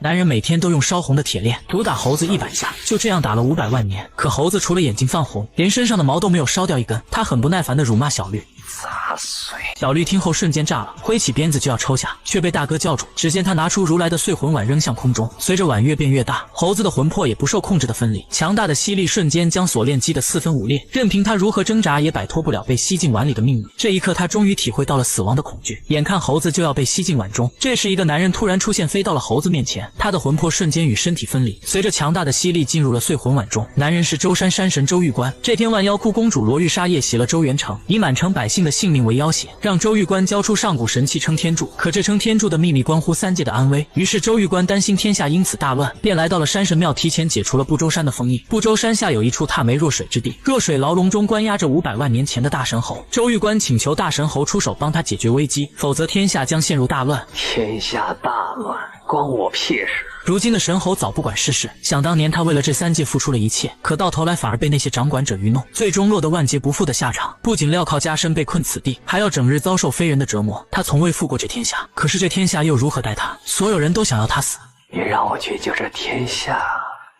男人每天都用烧红的铁链毒打猴子100下，就这样打了500万年。可猴子除了眼睛泛红，连身上的毛都没有烧掉一根。他很不耐烦地辱骂小绿。杂碎！小绿听后瞬间炸了，挥起鞭子就要抽下，却被大哥叫住。只见他拿出如来的碎魂碗扔向空中，随着碗越变越大，猴子的魂魄也不受控制的分离，强大的吸力瞬间将锁链击得4分5裂，任凭他如何挣扎也摆脱不了被吸进碗里的命运。这一刻，他终于体会到了死亡的恐惧，眼看猴子就要被吸进碗中。这时，一个男人突然出现，飞到了猴子面前，他的魂魄瞬间与身体分离，随着强大的吸力进入了碎魂碗中。男人是舟山山神周玉官。这天，万妖窟公主罗玉莎夜袭了周元城，以满城百姓的性命为要挟，让周玉官交出上古神器撑天柱。可这撑天柱的秘密关乎3界的安危，于是周玉官担心天下因此大乱，便来到了山神庙，提前解除了不周山的封印。不周山下有一处踏梅弱水之地，弱水牢笼中关押着500万年前的大神猴。周玉官请求大神猴出手帮他解决危机，否则天下将陷入大乱。天下大乱，关我屁事！如今的神猴早不管世事，想当年他为了这3界付出了一切，可到头来反而被那些掌管者愚弄，最终落得万劫不复的下场。不仅镣铐加身被困此地，还要整日遭受非人的折磨。他从未负过这天下，可是这天下又如何待他？所有人都想要他死。你让我去救这天下，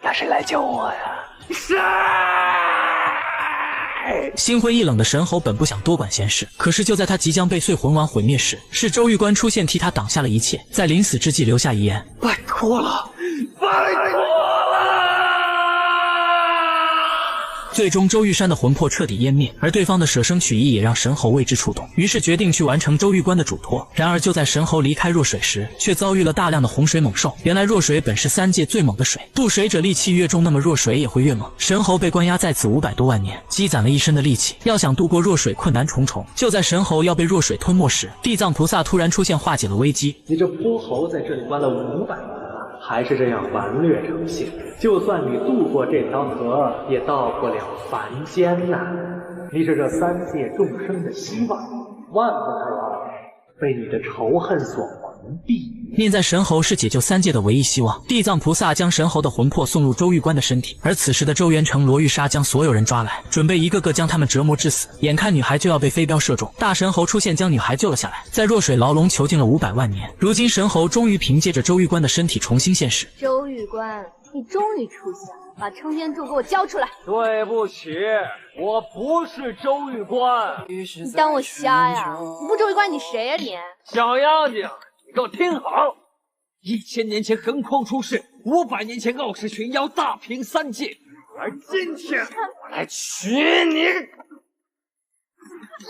那谁来救我呀？谁？心灰意冷的神猴本不想多管闲事，可是就在他即将被碎魂丸毁灭时，是周玉官出现替他挡下了一切，在临死之际留下遗言：拜托了，拜托了！最终周玉山的魂魄彻底湮灭，而对方的舍生取义也让神猴为之触动，于是决定去完成周玉官的嘱托。然而就在神猴离开弱水时，却遭遇了大量的洪水猛兽。原来弱水本是3界最猛的水，渡水者戾气越重，那么弱水也会越猛。神猴被关押在此500多万年，积攒了一身的戾气，要想渡过弱水困难重重。就在神猴要被弱水吞没时，地藏菩萨突然出现，化解了危机。你这泼猴在这里关了500年了，还是这样顽劣成性。就算你渡过这条河，也到不了凡间呐！你是这3界众生的希望，万不可被你的仇恨所蒙蔽。念在神猴是解救3界的唯一希望，地藏菩萨将神猴的魂魄送入周玉官的身体。而此时的周元城罗玉莎将所有人抓来，准备一个个将他们折磨致死。眼看女孩就要被飞镖射中，大神猴出现将女孩救了下来，在弱水牢笼囚禁了500万年。如今神猴终于凭借着周玉官的身体重新现世。周玉官，你终于出现了，把撑天柱给我交出来！对不起，我不是周玉官。你当我瞎呀？你不周玉官你谁呀你？小妖精，你给我听好！1000年前横空出世，500年前傲视群妖，大平3界，而今天我来取你。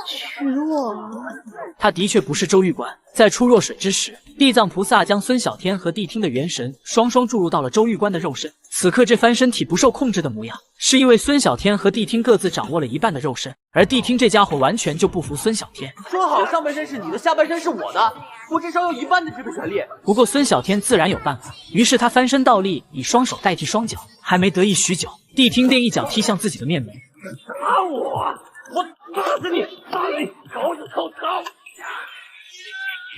娶我？他的确不是周玉官。在出弱水之时，地藏菩萨将孙小天和谛听的元神双双注入到了周玉官的肉身。此刻这番身体不受控制的模样，是因为孙小天和谛听各自掌握了一半的肉身，而谛听这家伙完全就不服孙小天。说好上半身是你的，下半身是我的，我至少有一半的支配权利。不过孙小天自然有办法，于是他翻身倒立，以双手代替双脚。还没得意许久，谛听便一脚踢向自己的面门。打我！我打死你！打死你！狗日头操！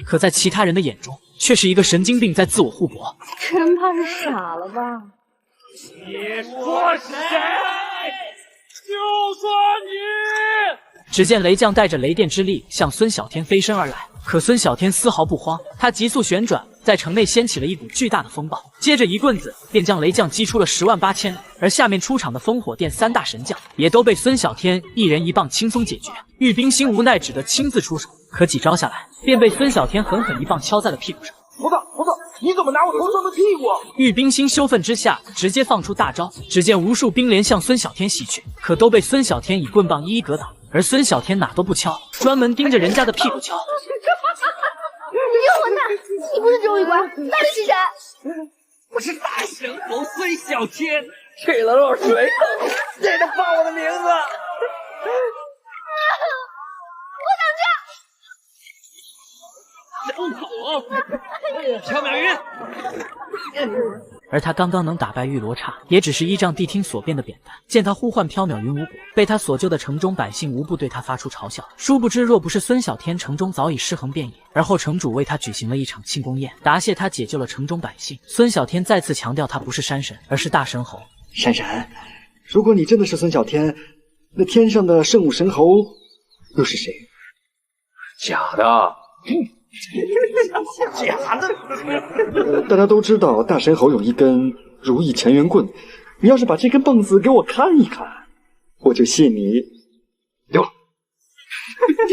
可在其他人的眼中，却是一个神经病在自我互搏。真怕是傻了吧？你说谁？就说你！只见雷将带着雷电之力向孙小天飞身而来，可孙小天丝毫不慌，他急速旋转，在城内掀起了一股巨大的风暴，接着一棍子便将雷将击出了108000里。而下面出场的烽火殿3大神将也都被孙小天一人一棒轻松解决。玉冰心无奈只得亲自出手，可几招下来便被孙小天狠狠一棒敲在了屁股上。猴子，你怎么拿我头上的屁股？玉冰心羞愤之下，直接放出大招。只见无数冰莲向孙小天袭去，可都被孙小天以棍棒一一格挡。而孙小天哪都不敲，专门盯着人家的屁股敲。你个混蛋！你不是周玉官，那你是谁？我是大神猴孙小天，去了落水，谁能报我的名字？我想跑！缥缈云。而他刚刚能打败玉罗刹，也只是依仗谛听所变的扁担。见他呼唤缥缈云无果，被他所救的城中百姓无不对他发出嘲笑。殊不知，若不是孙小天，城中早已尸横遍野。而后城主为他举行了一场庆功宴，答谢他解救了城中百姓。孙小天再次强调，他不是山神，而是大神猴。山神，如果你真的是孙小天，那天上的圣武神猴又是谁？假的。假的！大家都知道大神侯有一根如意乾元棍，你要是把这根棒子给我看一看，我就信你丢了。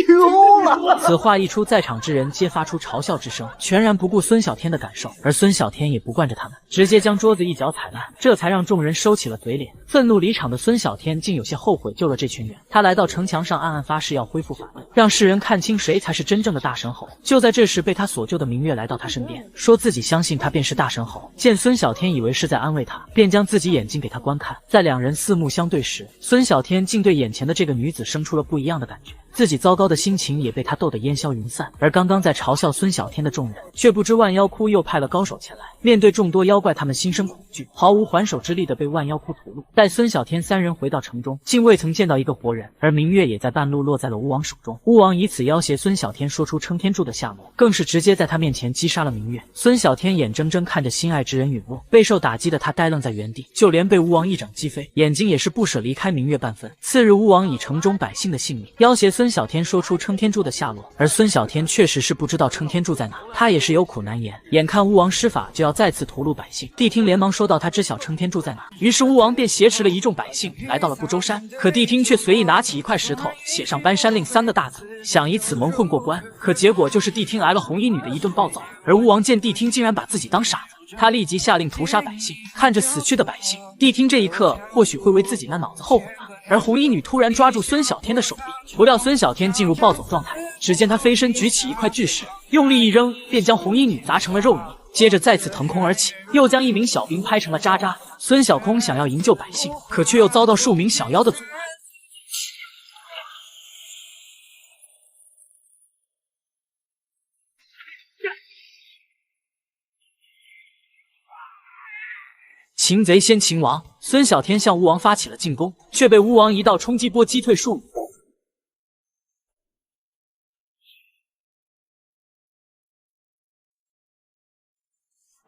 丢了！此话一出，在场之人皆发出嘲笑之声，全然不顾孙小天的感受。而孙小天也不惯着他们，直接将桌子一脚踩烂，这才让众人收起了嘴脸。愤怒离场的孙小天竟有些后悔救了这群人。他来到城墙上，暗暗发誓要恢复法度，让世人看清谁才是真正的大神侯。就在这时，被他所救的明月来到他身边，说自己相信他便是大神侯。见孙小天以为是在安慰他，便将自己眼睛给他观看。在两人四目相对时，孙小天竟对眼前的这个女子生出了不一样的感觉。自己糟糕的心情也被他逗得烟消云散，而刚刚在嘲笑孙小天的众人，却不知万妖窟又派了高手前来。面对众多妖怪，他们心生恐惧，毫无还手之力的被万妖窟屠戮。待孙小天三人回到城中，竟未曾见到一个活人，而明月也在半路落在了巫王手中。巫王以此要挟孙小天说出撑天柱的下落，更是直接在他面前击杀了明月。孙小天眼睁睁看着心爱之人陨落，备受打击的他呆愣在原地，就连被巫王一掌击飞，眼睛也是不舍离开明月半分。次日，巫王以城中百姓的性命要挟孙小天说出撑天柱的下落，而孙小天确实是不知道撑天柱在哪，他也是有苦难言。眼看巫王施法就要再次屠戮百姓，谛听连忙说道他知晓撑天柱在哪，于是巫王便挟持了一众百姓来到了不周山。可谛听却随意拿起一块石头，写上搬山令3个大字，想以此蒙混过关。可结果就是谛听挨了红衣女的一顿暴揍，而巫王见谛听竟然把自己当傻子，他立即下令屠杀百姓。看着死去的百姓，谛听这一刻或许会为自己那脑子后悔吧。而红衣女突然抓住孙小天的手臂，不料孙小天进入暴走状态，只见他飞身举起一块巨石，用力一扔，便将红衣女砸成了肉泥，接着再次腾空而起，又将一名小兵拍成了渣渣。孙小空想要营救百姓，可却又遭到数名小妖的阻拦。擒贼先擒王，孙小天向巫王发起了进攻，却被巫王一道冲击波击退数米。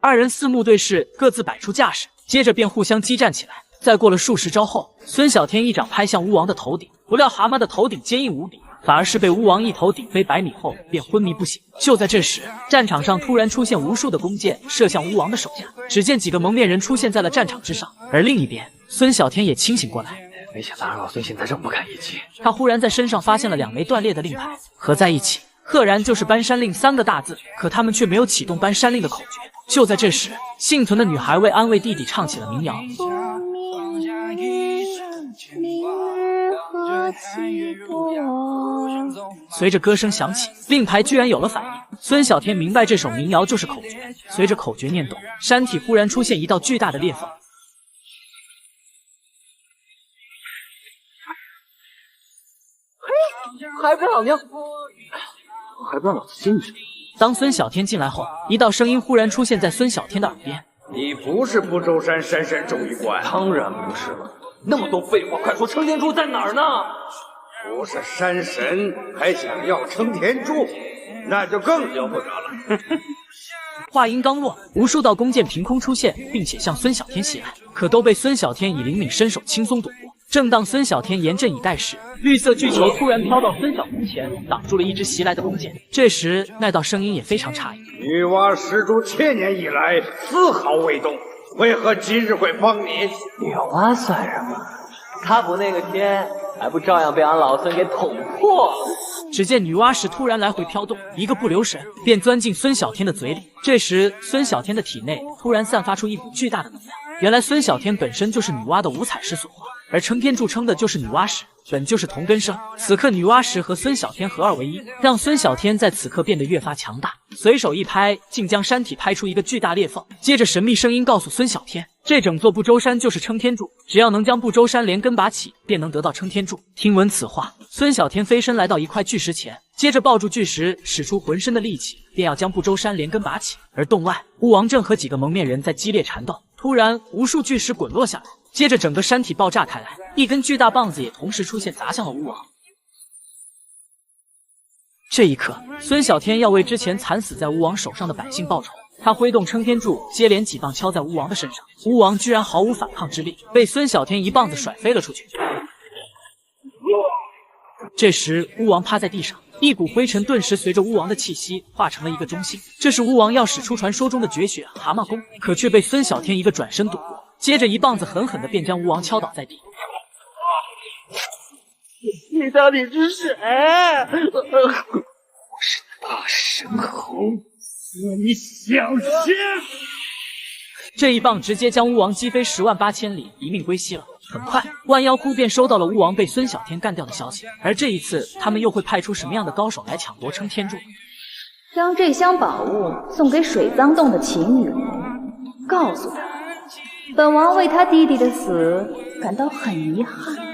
二人四目对视，各自摆出架势，接着便互相激战起来。再过了数十招后，孙小天一掌拍向巫王的头顶，不料蛤蟆的头顶坚硬无比，反而是被巫王一头顶飞100米后便昏迷不醒。就在这时，战场上突然出现无数的弓箭射向巫王的手下，只见几个蒙面人出现在了战场之上。而另一边，孙小天也清醒过来，没想到老孙现在这么敢一击。他忽然在身上发现了2枚断裂的令牌，合在一起，赫然就是搬山令3个大字。可他们却没有启动搬山令的口诀。就在这时，幸存的女孩为安慰弟弟唱起了民谣。随着歌声响起，令牌居然有了反应。孙小天明白这首民谣就是口诀，随着口诀念动，山体忽然出现一道巨大的裂缝。还不让老娘，还不让老子进去！当孙小天进来后，一道声音忽然出现在孙小天的耳边：“你不是不周山山神周玉官？当然不是了。那么多废话，快说撑天柱在哪儿呢？不是山神，还想要撑天柱，那就更了不得了。”话音刚落，无数道弓箭凭空出现，并且向孙小天袭来，可都被孙小天以灵敏身手轻松躲过。正当孙小天严阵以待时，绿色巨球突然飘到孙小天前，挡住了一支袭来的弓箭。这时，那道声音也非常诧异：“女娲施主千年以来丝毫未动，为何今日会帮你？”女娲算什么？她不那个天，还不照样被俺老孙给捅破？只见女娲石突然来回飘动，一个不留神便钻进孙小天的嘴里。这时，孙小天的体内突然散发出一股巨大的能量。原来孙小天本身就是女娲的五彩石所化，而撑天柱撑的就是女娲石，本就是同根生。此刻女娲石和孙小天合二为一，让孙小天在此刻变得越发强大。随手一拍，竟将山体拍出一个巨大裂缝。接着神秘声音告诉孙小天，这整座不周山就是撑天柱，只要能将不周山连根拔起，便能得到撑天柱。听闻此话，孙小天飞身来到一块巨石前，接着抱住巨石，使出浑身的力气，便要将不周山连根拔起。而洞外，巫王正和几个蒙面人在激烈缠斗。突然，无数巨石滚落下来，接着整个山体爆炸开来，一根巨大棒子也同时出现，砸向了巫王。这一刻，孙小天要为之前惨死在巫王手上的百姓报仇。他挥动撑天柱，接连几棒敲在巫王的身上，巫王居然毫无反抗之力，被孙小天一棒子甩飞了出去。这时，巫王趴在地上，一股灰尘顿时随着巫王的气息化成了一个中性。这是巫王要使出传说中的绝学蛤蟆功，可却被孙小天一个转身躲过，接着一棒子狠狠的便将巫王敲倒在地。你到底是谁？我是大神猴，你小心！这一棒直接将巫王击飞10万8千里，一命归西了。很快，万妖窟便收到了巫王被孙小天干掉的消息，而这一次，他们又会派出什么样的高手来抢夺撑天柱？将这箱宝物送给水脏洞的秦羽红，告诉他，本王为他弟弟的死感到很遗憾。